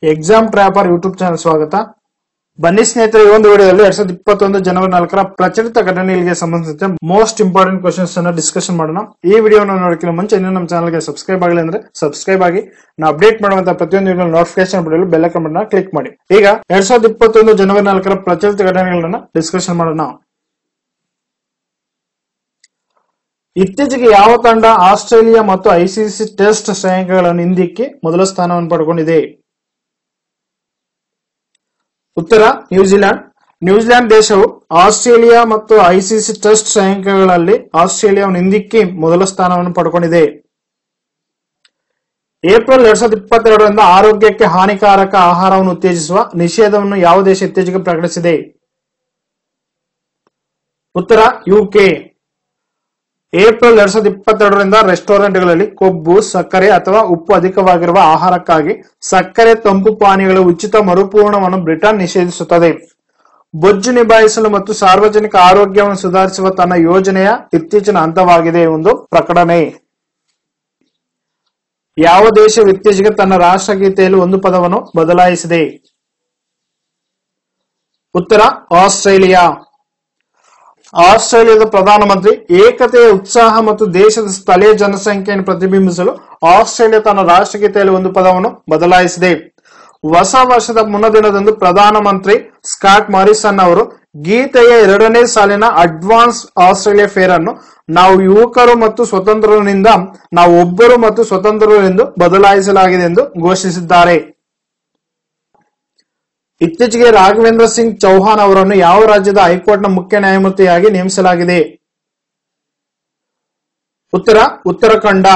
Exam ಟ್ರ್ಯಾಪರ್ YouTube channel ಸ್ವಾಗತ. ಬನ್ನಿ ಸ್ನೇಹಿತರೆ, ಈ ಒಂದು ವಿಡಿಯೋದಲ್ಲಿ 2021 ಜನವರಿ 4ರ ಪ್ರಚಲಿತ ಘಟನೆಗಳಿಗೆ ಸಂಬಂಧಿಸಿದ ಮೋಸ್ಟ್ ಇಂಪಾರ್ಟೆಂಟ್ ಕ್ವೆಶ್ಚನ್ಸ್ ಅನ್ನು ಡಿಸ್ಕಷನ್ ಮಾಡೋಣ. ಈ ವಿಡಿಯೋನ ನೋಡೋಕ್ಕಿಂತ ಮುಂಚೆ ಇನ್ನೂ ನಮ್ಮ ಚಾನಲ್ಗೆ ಸಬ್ಸ್ಕ್ರೈಬ್ ಆಗಿಲ್ಲ ಅಂದ್ರೆ ಸಬ್ಸ್ಕ್ರೈಬ್ ಆಗಿ, ನಾವು ಅಪ್ಡೇಟ್ ಮಾಡುವಂತಹ ಪ್ರತಿಯೊಂದು ವಿಡಿಯೋ ನೋಟಿಫಿಕೇಶನ್ ಪಡೆಯಲು ಬೆಲ್ ಐಕಾನ್ ಬಟನ್ ಕ್ಲಿಕ್ ಮಾಡಿ. ಈಗ 2021 ಜನವರಿ 4ರ ಪ್ರಚಲಿತ ಘಟನೆಗಳನ್ನ ಡಿಸ್ಕಷನ್ ಮಾಡೋಣ. ಇತ್ತೀಚೆಗೆ ಯಾವ ತಂಡ ಆಸ್ಟ್ರೇಲಿಯಾ ಮತ್ತು ಐಸಿಸಿ ಟೆಸ್ಟ್ ಶ್ರೇಯಾಂಕಗಳನ್ನು ಹಿಂದಿಕ್ಕಿ ಮೊದಲ ಸ್ಥಾನವನ್ನು ಪಡೆದುಕೊಂಡಿದೆ? ಉತ್ತರ ನ್ಯೂಜಿಲೆಂಡ್. ನ್ಯೂಜಿಲೆಂಡ್ ದೇಶವು ಆಸ್ಟ್ರೇಲಿಯಾ ಮತ್ತು ಐಸಿಸಿ ಟೆಸ್ಟ್ ಶ್ರೇಯಾಂಕಗಳಲ್ಲಿ ಆಸ್ಟ್ರೇಲಿಯಾವನ್ನು ಹಿಂದಿಕ್ಕಿ ಮೊದಲ ಸ್ಥಾನವನ್ನು ಪಡೆದುಕೊಂಡಿದೆ. ಏಪ್ರಿಲ್ 2022ರಿಂದ ಆರೋಗ್ಯಕ್ಕೆ ಹಾನಿಕಾರಕ ಆಹಾರವನ್ನು ಉತ್ತೇಜಿಸುವ ನಿಷೇಧವನ್ನು ಯಾವ ದೇಶ ಇತ್ತೀಚೆಗೆ ಪ್ರಕಟಿಸಿದೆ? ಉತ್ತರ ಯುಕೆ. ಏಪ್ರಿಲ್ 2022ರಿಂದ ರೆಸ್ಟೋರೆಂಟ್ಗಳಲ್ಲಿ ಕೊಬ್ಬು, ಸಕ್ಕರೆ ಅಥವಾ ಉಪ್ಪು ಅಧಿಕವಾಗಿರುವ ಆಹಾರಕ್ಕಾಗಿ ಸಕ್ಕರೆ ತಂಪು ಪಾನೀಯಗಳ ಉಚಿತ ಮರುಪೂರಣವನ್ನು ಬ್ರಿಟನ್ ನಿಷೇಧಿಸುತ್ತದೆ. ಬೊಜ್ಜು ನಿಭಾಯಿಸಲು ಮತ್ತು ಸಾರ್ವಜನಿಕ ಆರೋಗ್ಯವನ್ನು ಸುಧಾರಿಸುವ ತನ್ನ ಯೋಜನೆಯ ಇತ್ತೀಚಿನ ಹಂತವಾಗಿದೆ ಒಂದು ಪ್ರಕಟಣೆ. ಯಾವ ದೇಶವು ಇತ್ತೀಚೆಗೆ ತನ್ನ ರಾಷ್ಟ್ರಗೀತೆಯಲ್ಲಿ ಒಂದು ಪದವನ್ನು ಬದಲಾಯಿಸಿದೆ? ಉತ್ತರ ಆಸ್ಟ್ರೇಲಿಯಾ. ಆಸ್ಟ್ರೇಲಿಯಾದ ಪ್ರಧಾನಮಂತ್ರಿ ಏಕತೆಯ ಉತ್ಸಾಹ ಮತ್ತು ದೇಶದ ಸ್ಥಳೀಯ ಜನಸಂಖ್ಯೆಯನ್ನು ಪ್ರತಿಬಿಂಬಿಸಲು ಆಸ್ಟ್ರೇಲಿಯಾ ತನ್ನ ರಾಷ್ಟ್ರಗೀತೆಯಲ್ಲಿ ಒಂದು ಪದವನ್ನು ಬದಲಾಯಿಸಿದೆ. ಹೊಸ ವರ್ಷದ ಮುನ್ನದಿನದಂದು ಪ್ರಧಾನಮಂತ್ರಿ ಸ್ಕಾಟ್ ಮಾರಿಸನ್ ಅವರು ಗೀತೆಯ 2ನೇ ಸಾಲಿನ ಅಡ್ವಾನ್ಸ್ ಆಸ್ಟ್ರೇಲಿಯಾ ಫೇರ್ ಅನ್ನು ನಾವು ಯುವಕರು ಮತ್ತು ಸ್ವತಂತ್ರರಿಂದ ನಾವು ಒಬ್ಬರು ಮತ್ತು ಸ್ವತಂತ್ರರು ಎಂದು ಬದಲಾಯಿಸಲಾಗಿದೆ ಎಂದು ಘೋಷಿಸಿದ್ದಾರೆ. ಇತ್ತೀಚೆಗೆ ರಾಘವೇಂದ್ರ ಸಿಂಗ್ ಚೌಹಾಣ್ ಅವರನ್ನು ಯಾವ ರಾಜ್ಯದ ಹೈಕೋರ್ಟ್ನ ಮುಖ್ಯ ನ್ಯಾಯಮೂರ್ತಿಯಾಗಿ ನೇಮಿಸಲಾಗಿದೆ? ಉತ್ತರ ಉತ್ತರಾಖಂಡ.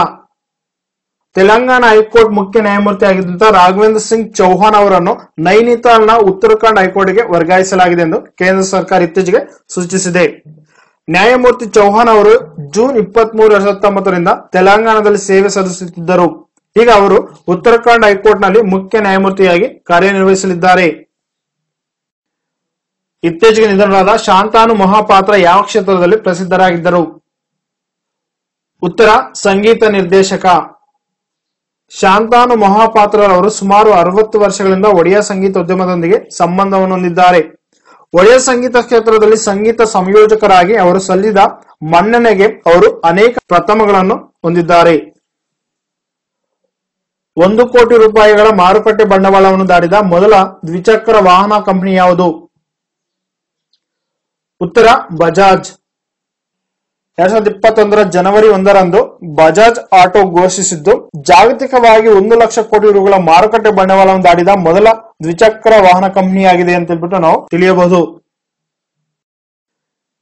ತೆಲಂಗಾಣ ಹೈಕೋರ್ಟ್ ಮುಖ್ಯ ನ್ಯಾಯಮೂರ್ತಿಯಾಗಿದ್ದಂತಹ ರಾಘವೇಂದ್ರ ಸಿಂಗ್ ಚೌಹಾಣ್ ಅವರನ್ನು ನೈನಿತಾಲ್ನ ಉತ್ತರಾಖಂಡ್ ಹೈಕೋರ್ಟ್ಗೆ ವರ್ಗಾಯಿಸಲಾಗಿದೆ ಎಂದು ಕೇಂದ್ರ ಸರ್ಕಾರ ಇತ್ತೀಚೆಗೆ ಸೂಚಿಸಿದೆ. ನ್ಯಾಯಮೂರ್ತಿ ಚೌಹಾಣ್ ಅವರು ಜೂನ್ 23, 2019ರಿಂದ ತೆಲಂಗಾಣದಲ್ಲಿ ಸೇವೆ ಸಲ್ಲಿಸುತ್ತಿದ್ದರು. ಈಗ ಅವರು ಉತ್ತರಾಖಂಡ್ ಹೈಕೋರ್ಟ್ನಲ್ಲಿ ಮುಖ್ಯ ನ್ಯಾಯಮೂರ್ತಿಯಾಗಿ ಕಾರ್ಯನಿರ್ವಹಿಸಲಿದ್ದಾರೆ. ಇತ್ತೀಚೆಗೆ ನಿಧನರಾದ ಶಾಂತಾನು ಮಹಾಪಾತ್ರ ಯಾವ ಕ್ಷೇತ್ರದಲ್ಲಿ ಪ್ರಸಿದ್ಧರಾಗಿದ್ದರು? ಉತ್ತರ ಸಂಗೀತ ನಿರ್ದೇಶಕ. ಶಾಂತಾನು ಮಹಾಪಾತ್ರರವರು ಸುಮಾರು 60 ವರ್ಷಗಳಿಂದ ಒಡಿಯಾ ಸಂಗೀತ ಉದ್ಯಮದೊಂದಿಗೆ ಸಂಬಂಧವನ್ನು ಹೊಂದಿದ್ದಾರೆ. ಒಡಿಯಾ ಸಂಗೀತ ಕ್ಷೇತ್ರದಲ್ಲಿ ಸಂಗೀತ ಸಂಯೋಜಕರಾಗಿ ಅವರು ಸಲ್ಲಿಸಿದ ಮನ್ನಣೆಗೆ ಅವರು ಅನೇಕ ಪ್ರಥಮಗಳನ್ನು ಹೊಂದಿದ್ದಾರೆ. 1 ಕೋಟಿ ರೂಪಾಯಿಗಳ ಮಾರುಕಟ್ಟೆ ಬಂಡವಾಳವನ್ನು ದಾಟಿದ ಮೊದಲ ದ್ವಿಚಕ್ರ ವಾಹನ ಕಂಪನಿ ಯಾವುದು? ಉತ್ತರ ಬಜಾಜ್. 2021 ಜನವರಿ 1ರಂದು ಬಜಾಜ್ ಆಟೋ ಘೋಷಿಸಿದ್ದು ಜಾಗತಿಕವಾಗಿ 1 ಲಕ್ಷ ಕೋಟಿ ರೂಗಳ ಮಾರುಕಟ್ಟೆ ಬಂಡವಾಳವನ್ನು ದಾಟಿದ ಮೊದಲ ದ್ವಿಚಕ್ರ ವಾಹನ ಕಂಪನಿಯಾಗಿದೆ ಅಂತ ಹೇಳ್ಬಿಟ್ಟು ನಾವು ತಿಳಿಯಬಹುದು.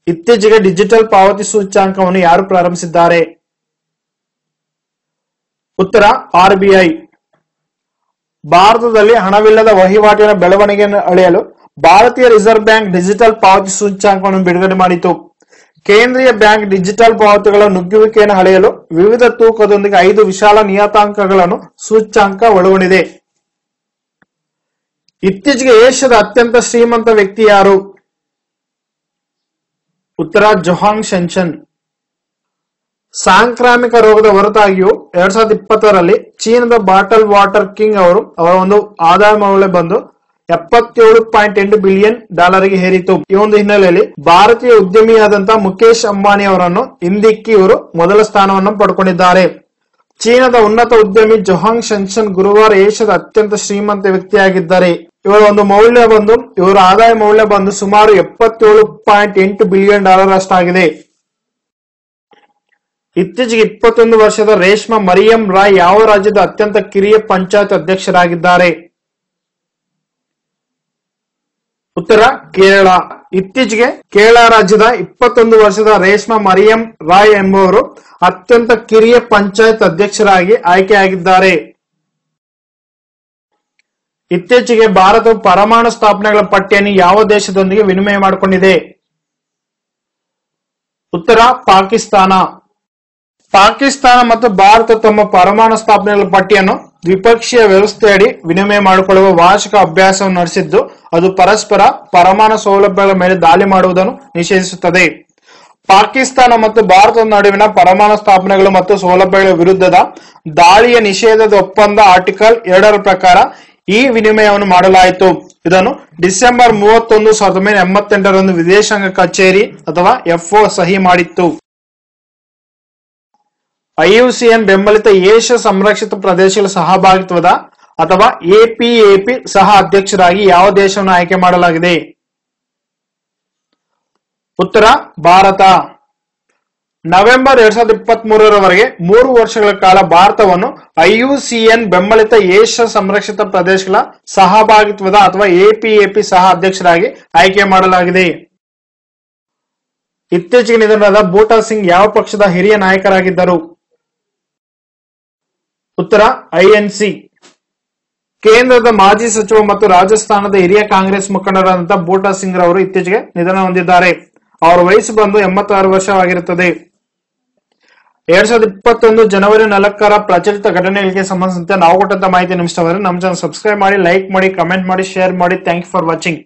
ಇತ್ತೀಚೆಗೆ ಡಿಜಿಟಲ್ ಪಾವತಿ ಸೂಚ್ಯಾಂಕವನ್ನು ಯಾರು ಪ್ರಾರಂಭಿಸಿದ್ದಾರೆ? ಉತ್ತರ RBI. ಭಾರತದಲ್ಲಿ ಹಣವಿಲ್ಲದ ವಹಿವಾಟಿನ ಬೆಳವಣಿಗೆಯನ್ನು ಅಳೆಯಲು ಭಾರತೀಯ ರಿಸರ್ವ್ ಬ್ಯಾಂಕ್ ಡಿಜಿಟಲ್ ಪಾವತಿ ಸೂಚ್ಯಾಂಕವನ್ನು ಬಿಡುಗಡೆ ಮಾಡಿತು. ಕೇಂದ್ರೀಯ ಬ್ಯಾಂಕ್ ಡಿಜಿಟಲ್ ಪಾವತಿಗಳ ನುಗ್ಗುವಿಕೆಯನ್ನು ಅಳೆಯಲು ವಿವಿಧ ತೂಕದೊಂದಿಗೆ 5 ವಿಶಾಲ ನಿಯತಾಂಕಗಳನ್ನು ಸೂಚ್ಯಾಂಕ ಒಳಗೊಂಡಿದೆ. ಇತ್ತೀಚೆಗೆ ಏಷ್ಯಾದ ಅತ್ಯಂತ ಶ್ರೀಮಂತ ವ್ಯಕ್ತಿ ಯಾರು? ಉತ್ತರ ಜೊಹಾಂಗ್ ಶೆನ್ಶನ್. ಸಾಂಕ್ರಾಮಿಕ ರೋಗದ ಹೊರತಾಗಿಯೂ 2020ರಲ್ಲಿ ಚೀನಾದ ಬಾಟಲ್ ವಾಟರ್ ಕಿಂಗ್ ಅವರ ಒಂದು ಆದಾಯ ಮೌಲ್ಯ ಬಂದು $77.8 ಬಿಲಿಯನ್ ಗೆ ಏರಿತು. ಈ ಒಂದು ಹಿನ್ನೆಲೆಯಲ್ಲಿ ಭಾರತೀಯ ಉದ್ಯಮಿಯಾದಂತಹ ಮುಖೇಶ್ ಅಂಬಾನಿ ಅವರನ್ನು ಹಿಂದಿಕ್ಕಿ ಇವರು ಮೊದಲ ಸ್ಥಾನವನ್ನು ಪಡ್ಕೊಂಡಿದ್ದಾರೆ. ಚೀನಾದ ಉನ್ನತ ಉದ್ಯಮಿ ಜೊಹಾಂಗ್ ಶೆನ್ಶನ್ ಗುರುವಾರ ಏಷ್ಯಾದ ಅತ್ಯಂತ ಶ್ರೀಮಂತ ವ್ಯಕ್ತಿಯಾಗಿದ್ದಾರೆ. ಇವರ ಒಂದು ಮೌಲ್ಯ ಬಂದು ಇವರ ಆದಾಯ ಮೌಲ್ಯ ಬಂದು ಸುಮಾರು $77.8 ಬಿಲಿಯನ್ ಅಷ್ಟಾಗಿದೆ. ಇತ್ತೀಚೆಗೆ 21 ವರ್ಷದ ರೇಷ್ಮಾ ಮರಿಯಂ ರಾಯ್ ಯಾವ ರಾಜ್ಯದ ಅತ್ಯಂತ ಕಿರಿಯ ಪಂಚಾಯತ್ ಅಧ್ಯಕ್ಷರಾಗಿದ್ದಾರೆ? ಉತ್ತರ ಕೇರಳ. ಇತ್ತೀಚೆಗೆ ಕೇರಳ ರಾಜ್ಯದ 21 ವರ್ಷದ ರೇಷ್ಮಾ ಮರಿಯಂ ರಾಯ್ ಎಂಬುವರು ಅತ್ಯಂತ ಕಿರಿಯ ಪಂಚಾಯತ್ ಅಧ್ಯಕ್ಷರಾಗಿ ಆಯ್ಕೆಯಾಗಿದ್ದಾರೆ. ಇತ್ತೀಚೆಗೆ ಭಾರತವು ಪರಮಾಣು ಸ್ಥಾಪನೆಗಳ ಪಟ್ಟಿಯನ್ನು ಯಾವ ದೇಶದೊಂದಿಗೆ ವಿನಿಮಯ ಮಾಡಿಕೊಂಡಿದೆ? ಉತ್ತರ ಪಾಕಿಸ್ತಾನ. ಪಾಕಿಸ್ತಾನ ಮತ್ತು ಭಾರತ ತಮ್ಮ ಪರಮಾಣು ಸ್ಥಾಪನೆಗಳ ಪಟ್ಟಿಯನ್ನು ದ್ವಿಪಕ್ಷೀಯ ವ್ಯವಸ್ಥೆಯಡಿ ವಿನಿಮಯ ಮಾಡಿಕೊಳ್ಳುವ ವಾರ್ಷಿಕ ಅಭ್ಯಾಸವನ್ನು ನಡೆಸಿದ್ದು ಅದು ಪರಸ್ಪರ ಪರಮಾಣು ಸೌಲಭ್ಯಗಳ ಮೇಲೆ ದಾಳಿ ಮಾಡುವುದನ್ನು ನಿಷೇಧಿಸುತ್ತದೆ. ಪಾಕಿಸ್ತಾನ ಮತ್ತು ಭಾರತದ ನಡುವಿನ ಪರಮಾಣು ಸ್ಥಾಪನೆಗಳು ಮತ್ತು ಸೌಲಭ್ಯಗಳ ವಿರುದ್ಧದ ದಾಳಿಯ ನಿಷೇಧದ ಒಪ್ಪಂದ ಆರ್ಟಿಕಲ್ 2 ಪ್ರಕಾರ ಈ ವಿನಿಮಯವನ್ನು ಮಾಡಲಾಯಿತು. ಇದನ್ನು ಡಿಸೆಂಬರ್ 31, 1988 ವಿದೇಶಾಂಗ ಕಚೇರಿ ಅಥವಾ FO ಸಹಿ ಮಾಡಿತ್ತು. IUCN ಬೆಂಬಲಿತ ಏಷ್ಯಾ ಸಂರಕ್ಷಿತ ಪ್ರದೇಶಗಳ ಸಹಭಾಗಿತ್ವದ ಅಥವಾ APAP ಸಹ ಅಧ್ಯಕ್ಷರಾಗಿ ಯಾವ ದೇಶವನ್ನು ಆಯ್ಕೆ ಮಾಡಲಾಗಿದೆ? ಉತ್ತರ ಭಾರತ. ನವೆಂಬರ್ 2023 3 ವರ್ಷಗಳ ಕಾಲ ಭಾರತವನ್ನು IUCN ಬೆಂಬಲಿತ ಏಷ್ಯಾ ಸಂರಕ್ಷಿತ ಪ್ರದೇಶಗಳ ಸಹಭಾಗಿತ್ವದ ಅಥವಾ APAP ಸಹ ಅಧ್ಯಕ್ಷರಾಗಿ ಆಯ್ಕೆ ಮಾಡಲಾಗಿದೆ. ಇತ್ತೀಚೆಗೆ ನಿಧನರಾದ ಬೂಟಾ ಸಿಂಗ್ ಯಾವ ಪಕ್ಷದ ಹಿರಿಯ ನಾಯಕರಾಗಿದ್ದರು? ಉತ್ತರ INC. ಕೇಂದ್ರದ ಮಾಜಿ ಸಚಿವ ಮತ್ತು ರಾಜಸ್ಥಾನದ ಹಿರಿಯ ಕಾಂಗ್ರೆಸ್ ಮುಖಂಡರಾದಂತಹ ಬೂಟಾ ಸಿಂಗ್ ರವರು ಇತ್ತೀಚೆಗೆ ನಿಧನ ಹೊಂದಿದ್ದಾರೆ. ಅವರ ವಯಸ್ಸು ಬಂದು 86 ವರ್ಷವಾಗಿರುತ್ತದೆ. 2021 ಜನವರಿ 4 ಪ್ರಚಲಿತ ಘಟನೆಗಳಿಗೆ ಸಂಬಂಧಿಸಿದಂತೆ ನಾವು ಕೊಟ್ಟಂತ ಮಾಹಿತಿ ನಿಮಗೆ ಇಷ್ಟವಾದರೆ ನಮ್ಮ ಚಾನಲ್ ಸಬ್ಸ್ಕ್ರೈಬ್ ಮಾಡಿ, ಲೈಕ್ ಮಾಡಿ, ಕಮೆಂಟ್ ಮಾಡಿ, ಶೇರ್ ಮಾಡಿ. Thank you for watching.